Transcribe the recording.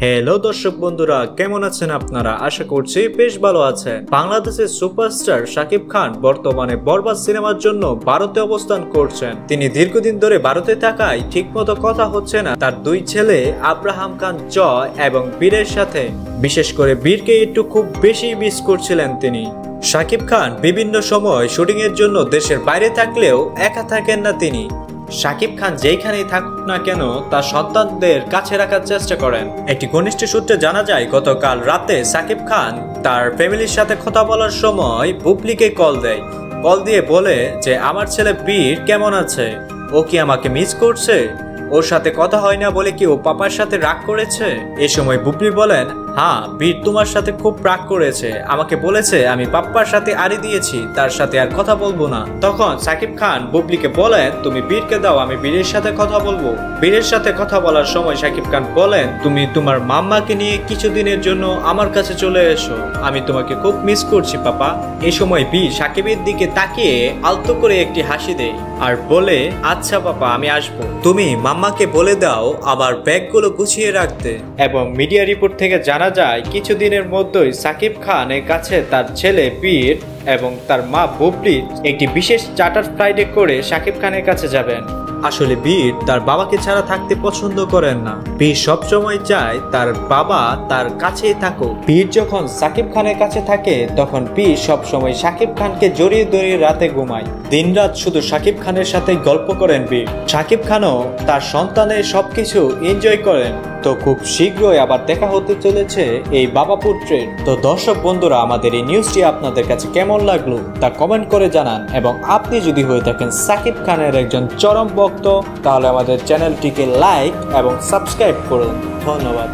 Hello দর্শক বন্ধুরা, কেমন আছেন আপনারা? আশা করছি বেশ ভালো আছেন। বাংলাদেশের সুপারস্টার শাকিব খান বর্তমানে বরবাদ সিনেমার জন্য ভারতে অবস্থান করছেন। তিনি দীর্ঘদিন ধরে ভারতে থাকায় ঠিকমতো কথা হচ্ছে না তার দুই ছেলে আব্রাহাম খান জয় এবং বীরের সাথে। বিশেষ করে বীরকে একটু খুব বেশি মিস করছিলেন তিনি। শাকিব খান বিভিন্ন সময় শুটিং এর জন্য দেশের বাইরে থাকলেও একা থাকেন না তিনি। শাকিব খান যেখানেই থাকুক না কেন তার সন্তানদের কাছে রাখার চেষ্টা করেন। একটি ঘনিষ্ঠ সূত্রে জানা যায় গতকাল রাতে শাকিব খান তার ফ্যামিলির সাথে কথা বলার সময় বুবলিকে কল দেয়। কল দিয়ে বলে যে আমার ছেলে বীর কেমন আছে, ও কি আমাকে মিস করছে, ওর সাথে কথা হয় না বলে কি ও পাপার সাথে রাগ করেছে। এ সময় বুবলি বলেন, হ্যাঁ বীর তোমার সাথে খুব রাগ করেছে, আমাকে বলেছে আমি পাপ্পার সাথে আড়ি দিয়েছি, তার সাথে আর কথা বলবো না। তখন শাকিব খান বুবলিকে বলেন, তুমি বীরকে দাও, আমি বীরের সাথে কথা বলবো। বীরের সাথে কথা বলার সময় শাকিব খান বলেন, তুমি তোমার মাম্মাকে নিয়ে কিছুদিনের জন্য আমার কাছে চলে এসো, আমি তোমাকে খুব মিস করছি পাপা। এই সময় বীর শাকিবের দিকে তাকিয়ে আলতো করে একটি হাসি দেয় আর বলে, আচ্ছা পাপা আমি আসবো, তুমি মাম্মাকে বলে দাও আমার ব্যাগগুলো গুছিয়ে রাখতে। এবং মিডিয়া রিপোর্ট থেকে জানা যায় কিছুদিনের মধ্যেই শাকিব খানের কাছে তার ছেলে বীর এবং তার মা বুবলি একটি বিশেষ চার্টার ফ্লাইটে করে শাকিব খানের কাছে যাবেন। আসলে বীর তার বাবাকে ছাড়া থাকতে পছন্দ করেন না। বীর সবসময় চায় তার বাবা তার কাছেই থাকুক। বীর যখন শাকিব খানের কাছে থাকে তখন বীর সবসময় শাকিব খানকে জড়িয়ে ধরে রাতে ঘুমায়। দিনরাত শুধু শাকিব খানের সাথে গল্প করেন বীর। শাকিব খানও তার সন্তানের সবকিছু এনজয় করেন। তো খুব শীঘ্রই আবার দেখা হতে চলেছে এই বাবা পুত্রের। তো দর্শক বন্ধুরা, আমাদের এই নিউজটি আপনাদের কাছে কেমন লাগলো তা কমেন্ট করে জানান। এবং আপনি যদি হয়ে থাকেন শাকিব খানের একজন চরম ভক্ত তাহলে আমাদের চ্যানেলটিকে লাইক এবং সাবস্ক্রাইব করুন। ধন্যবাদ।